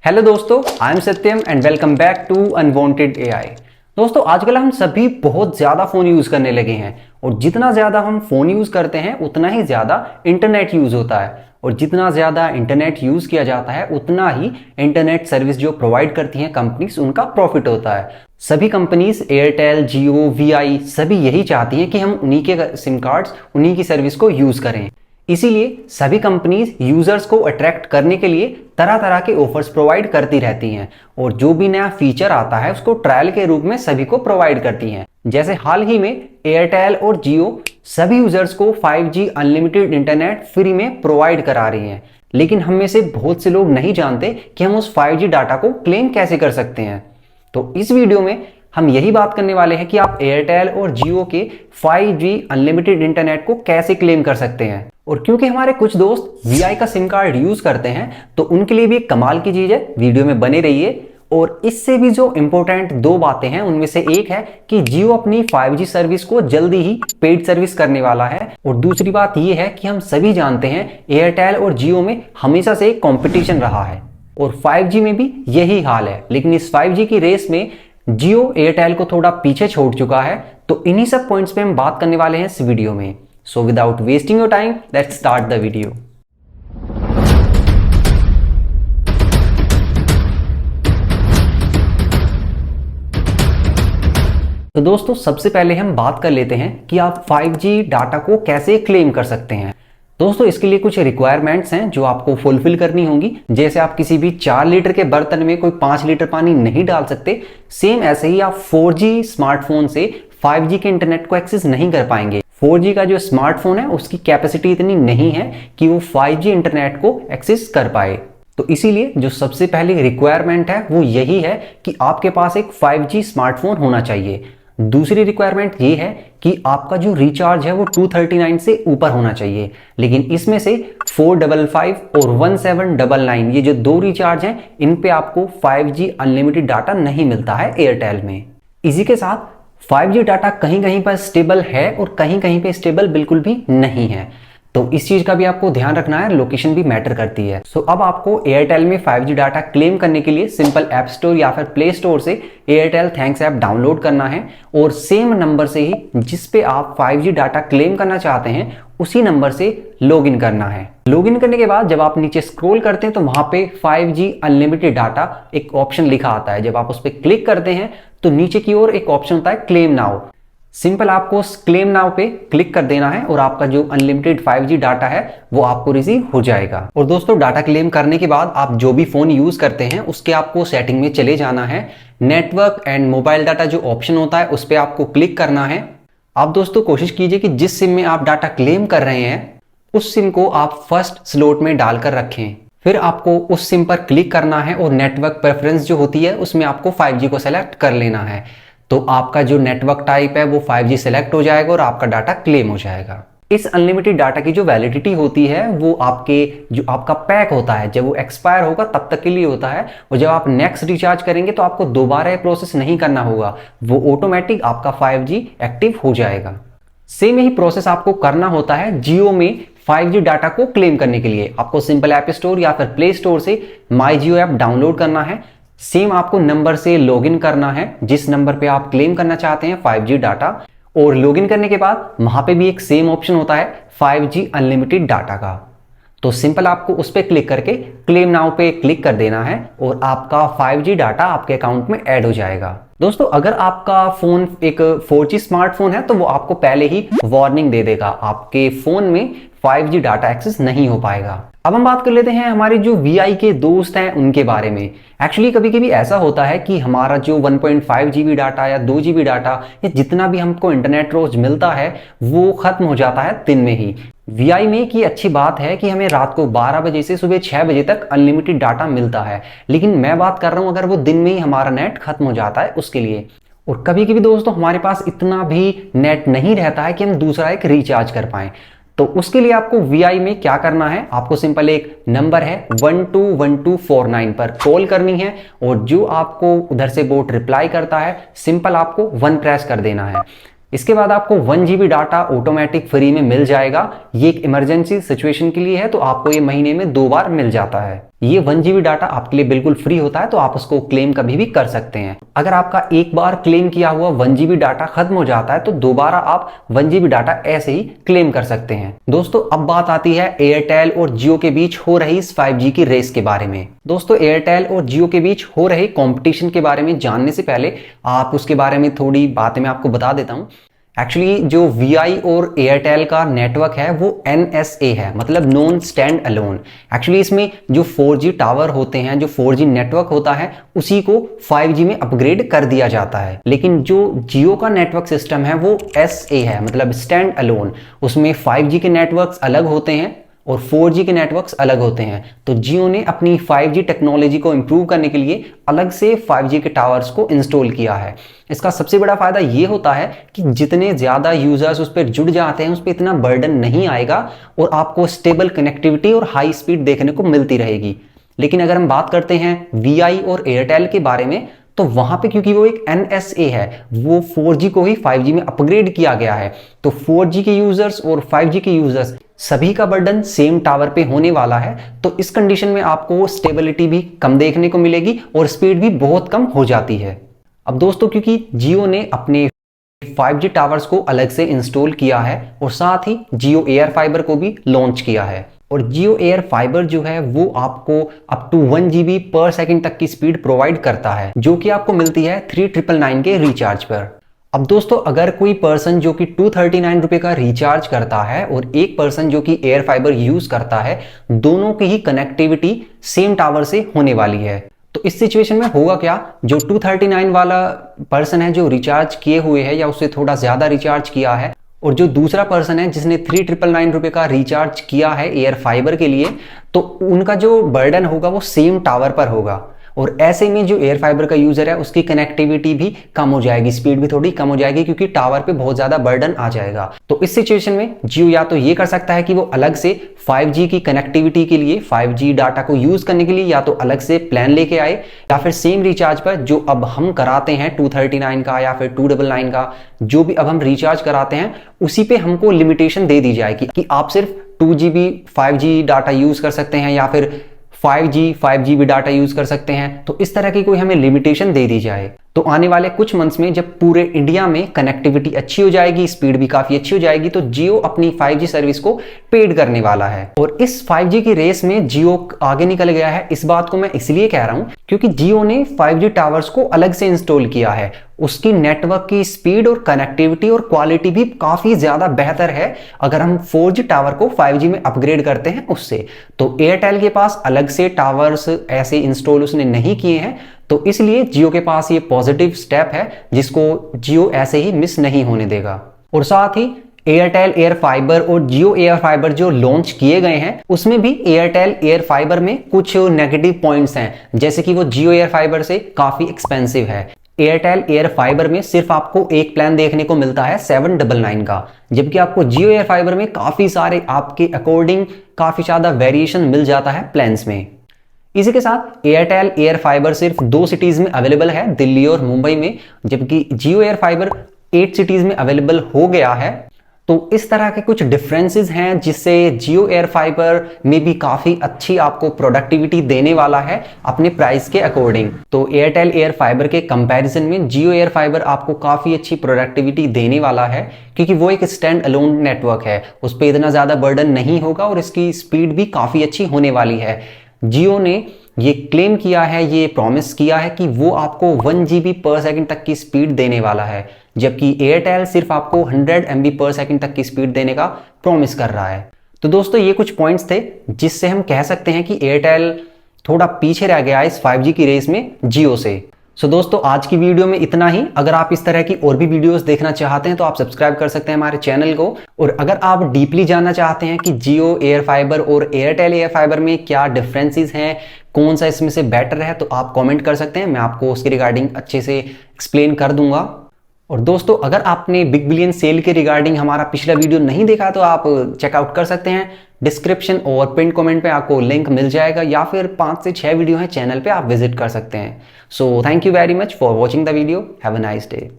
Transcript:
Hello दोस्तों, I am Satyam and welcome back to unwanted AI. दोस्तों, आजकल हम सभी बहुत ज़्यादा फ़ोन यूज़ करने लगे हैं और जितना ज़्यादा हम फ़ोन यूज़ करते हैं उतना ही ज़्यादा इंटरनेट यूज़ होता है और जितना ज़्यादा इंटरनेट यूज़ किया जाता है उतना ही इंटरनेट सर्विस जो प्रोवाइड करती हैं कंपनीज उनका प्रॉफिट होता है। सभी कंपनीज एयरटेल, जियो, वीआई सभी यही चाहती हैं कि हम उन्हीं के सिम कार्ड्स, उन्हीं की सर्विस को यूज़ करें। इसीलिए सभी कंपनीज यूजर्स को अट्रैक्ट करने के लिए तरह तरह के ऑफर्स प्रोवाइड करती रहती हैं और जो भी नया फीचर आता है उसको ट्रायल के रूप में सभी को प्रोवाइड करती हैं। जैसे हाल ही में एयरटेल और जियो सभी यूजर्स को 5G अनलिमिटेड इंटरनेट फ्री में प्रोवाइड करा रही हैं, लेकिन हम में से बहुत से लोग नहीं जानते कि हम उस 5G डाटा को क्लेम कैसे कर सकते हैं। तो इस वीडियो में हम यही बात करने वाले हैं कि आप एयरटेल और जियो के 5G अनलिमिटेड इंटरनेट को कैसे क्लेम कर सकते हैं। और क्योंकि हमारे कुछ दोस्त वीआई का सिम कार्ड यूज करते हैं तो उनके लिए भी एक कमाल की चीज है, वीडियो में बने रहिए। और इससे भी जो इंपॉर्टेंट दो बातें हैं उनमें से एक है कि जियो अपनी 5G सर्विस को जल्दी ही पेड सर्विस करने वाला है और दूसरी बात यह है कि हम सभी जानते हैं एयरटेल और जियो में हमेशा से एक कॉम्पिटिशन रहा है और 5G में भी यही हाल है। लेकिन इस 5G की रेस में जियो एयरटेल को थोड़ा पीछे छोड़ चुका है। तो इन्हीं सब पॉइंट्स पे हम बात करने वाले हैं इस वीडियो में। So without wasting your time, let's start the video. तो दोस्तों, सबसे पहले हम बात कर लेते हैं कि आप 5G डाटा को कैसे क्लेम कर सकते हैं। दोस्तों, इसके लिए कुछ रिक्वायरमेंट्स हैं जो आपको फुलफिल करनी होंगी। जैसे आप किसी भी 4 लीटर के बर्तन में कोई 5 लीटर पानी नहीं डाल सकते, सेम ऐसे ही आप 4G स्मार्टफोन से 5G के इंटरनेट को एक्सेस नहीं कर पाएंगे। 4G का जो स्मार्टफोन है उसकी कैपेसिटी इतनी नहीं है कि वो 5G इंटरनेट को एक्सेस कर पाए। तो इसीलिए जो सबसे पहली रिक्वायरमेंट है वो यही है कि आपके पास एक 5G स्मार्टफोन होना चाहिए। दूसरी रिक्वायरमेंट ये है कि आपका जो रिचार्ज है वो 239 से ऊपर होना चाहिए, लेकिन इसमें से 455 और 1799 ये जो दो रिचार्ज हैं इन पे आपको 5G अनलिमिटेड डाटा नहीं मिलता है एयरटेल में। इसी के साथ 5G डाटा कहीं कहीं पर स्टेबल है और कहीं कहीं पे स्टेबल बिल्कुल भी नहीं है। तो इस चीज का भी आपको ध्यान रखना है, लोकेशन भी मैटर करती है। सो अब आपको एयरटेल में 5G डाटा क्लेम करने के लिए सिंपल ऐप स्टोर या फिर प्ले स्टोर से एयरटेल थैंक्स ऐप डाउनलोड करना है और सेम नंबर से ही जिस पे आप 5G डाटा क्लेम करना चाहते हैं उसी नंबर से लॉगिन करना है। लॉगिन करने के बाद जब आप नीचे स्क्रॉल करते हैं तो वहां पे 5G अनलिमिटेड डाटा एक ऑप्शन लिखा आता है। जब आप उस पर क्लिक करते हैं तो नीचे की ओर एक ऑप्शन होता है क्लेम नाउ। सिंपल आपको क्लेम नाउ पे क्लिक कर देना है और आपका जो अनलिमिटेड 5G डाटा है वो आपको रिसीव हो जाएगा। और दोस्तों, डाटा क्लेम करने के बाद आप जो भी फोन यूज करते हैं उसके आपको सेटिंग में चले जाना है। नेटवर्क एंड मोबाइल डाटा जो ऑप्शन होता है उस पर आपको क्लिक करना है। आप दोस्तों कोशिश कीजिए कि जिस सिम में आप डाटा क्लेम कर रहे हैं उस सिम को आप फर्स्ट स्लॉट में डालकर रखें। फिर आपको उस सिम पर क्लिक करना है और नेटवर्क प्रेफरेंस जो होती है उसमें आपको 5G को सेलेक्ट कर लेना है। तो आपका जो नेटवर्क टाइप है वो 5G सेलेक्ट हो जाएगा और आपका डाटा क्लेम हो जाएगा। इस अनलिमिटेड डाटा की जो वैलिडिटी होती है वो आपके जो आपका पैक होता है जब वो एक्सपायर होगा तब तक के लिए होता है और जब आप नेक्स्ट रिचार्ज करेंगे तो आपको दोबारा ये प्रोसेस नहीं करना होगा, वो ऑटोमेटिक आपका 5G एक्टिव हो जाएगा। सेम यही प्रोसेस आपको करना होता है जियो में 5G डाटा को क्लेम करने के लिए। आपको सिंपल ऐप स्टोर या फिर प्ले स्टोर से माई जियो ऐप डाउनलोड करना है। सेम आपको नंबर से लॉगिन करना है जिस नंबर पे आप क्लेम करना चाहते हैं 5G डाटा। और लॉगिन करने के बाद वहां पे भी एक सेम ऑप्शन होता है 5G अनलिमिटेड डाटा का। तो सिंपल आपको उस पर क्लिक करके क्लेम नाउ पे क्लिक कर देना है और आपका 5G डाटा आपके अकाउंट में ऐड हो जाएगा। दोस्तों, अगर आपका फोन एक 4G स्मार्टफोन है तो वो आपको पहले ही वार्निंग दे देगा, आपके फोन में 5G डाटा एक्सेस नहीं हो पाएगा। अब हम बात कर लेते हैं हमारे जो वीआई के दोस्त हैं उनके बारे में। एक्चुअली कभी कभी ऐसा होता है कि हमारा जो 1.5 GB डाटा या 2 GB डाटा या जितना भी हमको इंटरनेट रोज मिलता है वो खत्म हो जाता है दिन में ही। वीआई में की अच्छी बात है कि हमें रात को 12 बजे से सुबह 6 बजे तक अनलिमिटेड डाटा मिलता है, लेकिन मैं बात कर रहा हूं अगर वो दिन में ही हमारा नेट खत्म हो जाता है उसके लिए। और कभी कभी दोस्तों हमारे पास इतना भी नेट नहीं रहता है कि हम दूसरा एक रिचार्ज कर पाएं। तो उसके लिए आपको वीआई में क्या करना है, आपको सिंपल एक नंबर है 121249 पर कॉल करनी है और जो आपको उधर से बोट रिप्लाई करता है सिंपल आपको 1 प्रेस कर देना है। इसके बाद आपको 1 GB डाटा ऑटोमेटिक फ्री में मिल जाएगा। ये एक इमरजेंसी सिचुएशन के लिए है तो आपको ये महीने में 2 बार मिल जाता है। ये 1 GB डाटा आपके लिए बिल्कुल फ्री होता है, तो आप उसको क्लेम कभी भी कर सकते हैं। अगर आपका एक बार क्लेम किया हुआ 1 GB डाटा खत्म हो जाता है तो दोबारा आप 1 GB डाटा ऐसे ही क्लेम कर सकते हैं। दोस्तों अब बात आती है एयरटेल और जियो के बीच हो रही इस 5G की रेस के बारे में। दोस्तों एयरटेल और जियो के बीच हो रहे कंपटीशन के बारे में जानने से पहले आप उसके बारे में थोड़ी बातें मैं आपको बता देता हूं। एक्चुअली जो VI और एयरटेल का नेटवर्क है वो NSA है, मतलब नॉन स्टैंड अलोन। एक्चुअली इसमें जो 4G टावर होते हैं, जो 4G नेटवर्क होता है, उसी को 5G में अपग्रेड कर दिया जाता है। लेकिन जो जियो का नेटवर्क सिस्टम है वो SA है, मतलब स्टैंड अलोन। उसमें 5G के नेटवर्क्स अलग होते हैं और 4G के नेटवर्क्स अलग होते हैं। तो जियो ने अपनी 5G टेक्नोलॉजी को इंप्रूव करने के लिए अलग से 5G के टावर्स को इंस्टॉल किया है। इसका सबसे बड़ा फायदा ये होता है कि जितने ज्यादा यूजर्स उस पर जुड़ जाते हैं उस पर इतना बर्डन नहीं आएगा और आपको स्टेबल कनेक्टिविटी और हाई स्पीड देखने को मिलती रहेगी। लेकिन अगर हम बात करते हैं VI और एयरटेल के बारे में, तो वहां पे क्योंकि वो एक NSA है, वो 4G को ही 5G में अपग्रेड किया गया है, तो 4G के यूजर्स और 5G के यूजर्स सभी का बर्डन सेम टावर पे होने वाला है। तो इस कंडीशन में आपको स्टेबिलिटी भी कम देखने को मिलेगी और स्पीड भी बहुत कम हो जाती है। अब दोस्तों क्योंकि जियो ने अपने 5G टावर्स को अलग से इंस्टॉल किया है और साथ ही जियो एयर फाइबर को भी लॉन्च किया है, और जियो एयर फाइबर जो है वो आपको अप टू 1 GB पर सेकंड तक की स्पीड प्रोवाइड करता है, जो कि आपको मिलती है 3999 के रिचार्ज पर। अब दोस्तों अगर कोई पर्सन जो कि 239 रुपए का रिचार्ज करता है और एक पर्सन जो कि एयर फाइबर यूज करता है, दोनों की ही कनेक्टिविटी सेम टावर से होने वाली है। तो इस सिचुएशन में होगा क्या, जो 239 वाला पर्सन है जो रिचार्ज किए हुए है या उससे थोड़ा ज्यादा रिचार्ज किया है, और जो दूसरा पर्सन है जिसने 3999 रुपए का रिचार्ज किया है एयर फाइबर के लिए, तो उनका जो बर्डन होगा वो सेम टावर पर होगा। और ऐसे में जो एयर फाइबर का यूजर है उसकी कनेक्टिविटी भी कम हो जाएगी, स्पीड भी थोड़ी कम हो जाएगी, क्योंकि टावर पे बहुत ज्यादा बर्डन आ जाएगा। तो इस सिचुएशन में जियो या तो ये कर सकता है कि वो अलग से 5G की कनेक्टिविटी के लिए, 5G डाटा को यूज करने के लिए या तो अलग से प्लान लेके आए, या फिर सेम रिचार्ज पर जो अब हम कराते हैं 239 का या फिर 299 का, जो भी अब हम रिचार्ज कराते हैं उसी पे हमको लिमिटेशन दे दी जाएगी कि आप सिर्फ 2 GB 5G डाटा यूज कर सकते हैं या फिर 5 GB डाटा यूज कर सकते हैं। तो इस तरह की कोई हमें लिमिटेशन दे दी जाए। तो आने वाले कुछ मंथ्स में जब पूरे इंडिया में कनेक्टिविटी अच्छी हो जाएगी, स्पीड भी काफी अच्छी हो जाएगी, तो जियो अपनी 5G सर्विस को पेड करने वाला है। और इस 5G की रेस में जियो आगे निकल गया है। इस बात को मैं इसलिए कह रहा हूं क्योंकि जियो ने 5G टावर्स को अलग से इंस्टॉल किया है। उसकी नेटवर्क की स्पीड और कनेक्टिविटी और क्वालिटी भी काफी ज्यादा बेहतर है अगर हम 4G टावर को 5G में अपग्रेड करते हैं उससे। तो एयरटेल के पास अलग से टावर्स ऐसे इंस्टॉल उसने नहीं किए हैं, तो इसलिए जियो के पास ये पॉजिटिव स्टेप है जिसको जियो ऐसे ही मिस नहीं होने देगा। और साथ ही एयरटेल एयर फाइबर और जियो एयर फाइबर जो लॉन्च किए गए हैं उसमें भी एयरटेल एयर फाइबर में कुछ नेगेटिव पॉइंट्स हैं, जैसे कि वो जियो एयर फाइबर से काफी एक्सपेंसिव है। एयरटेल एयर फाइबर में सिर्फ आपको एक प्लान देखने को मिलता है 799 का, जबकि आपको जियो एयर फाइबर में काफी सारे आपके अकॉर्डिंग काफी ज्यादा वेरिएशन मिल जाता है प्लान्स में। इसी के साथ एयरटेल एयर फाइबर सिर्फ 2 सिटीज में अवेलेबल है, दिल्ली और मुंबई में, जबकि जियो एयर फाइबर 8 सिटीज में अवेलेबल हो गया है। तो इस तरह के कुछ डिफरेंसेस हैं जिससे जियो एयर फाइबर में भी काफी अच्छी आपको प्रोडक्टिविटी देने वाला है अपने प्राइस के अकॉर्डिंग। तो एयरटेल एयर फाइबर के कंपैरिजन में जियो एयर फाइबर आपको काफी अच्छी प्रोडक्टिविटी देने वाला है, क्योंकि वो एक स्टैंड अलोन नेटवर्क है, उस पर इतना ज्यादा बर्डन नहीं होगा और इसकी स्पीड भी काफी अच्छी होने वाली है। जियो ने ये क्लेम किया है, ये प्रॉमिस किया है कि वो आपको 1 GB पर सेकंड तक की स्पीड देने वाला है, जबकि एयरटेल सिर्फ आपको 100 MB पर सेकंड तक की स्पीड देने का प्रॉमिस कर रहा है। तो दोस्तों ये कुछ पॉइंट्स थे जिससे हम कह सकते हैं कि एयरटेल थोड़ा पीछे रह गया है इस 5G की रेस में जियो से। सो दोस्तों आज की वीडियो में इतना ही। अगर आप इस तरह की और भी वीडियोस देखना चाहते हैं तो आप सब्सक्राइब कर सकते हैं हमारे चैनल को। और अगर आप डीपली जानना चाहते हैं कि जियो एयर फाइबर और एयरटेल एयर फाइबर में क्या डिफरेंसेस हैं, कौन सा इसमें से बेटर है, तो आप कमेंट कर सकते हैं, मैं आपको उसके रिगार्डिंग अच्छे से एक्सप्लेन कर दूंगा। और दोस्तों अगर आपने बिग बिलियन सेल के रिगार्डिंग हमारा पिछला वीडियो नहीं देखा तो आप चेकआउट कर सकते हैं, डिस्क्रिप्शन और पिन कमेंट पे आपको लिंक मिल जाएगा, या फिर 5 से 6 वीडियो हैं चैनल पे, आप विजिट कर सकते हैं। So thank you very much for watching the video, have a nice day.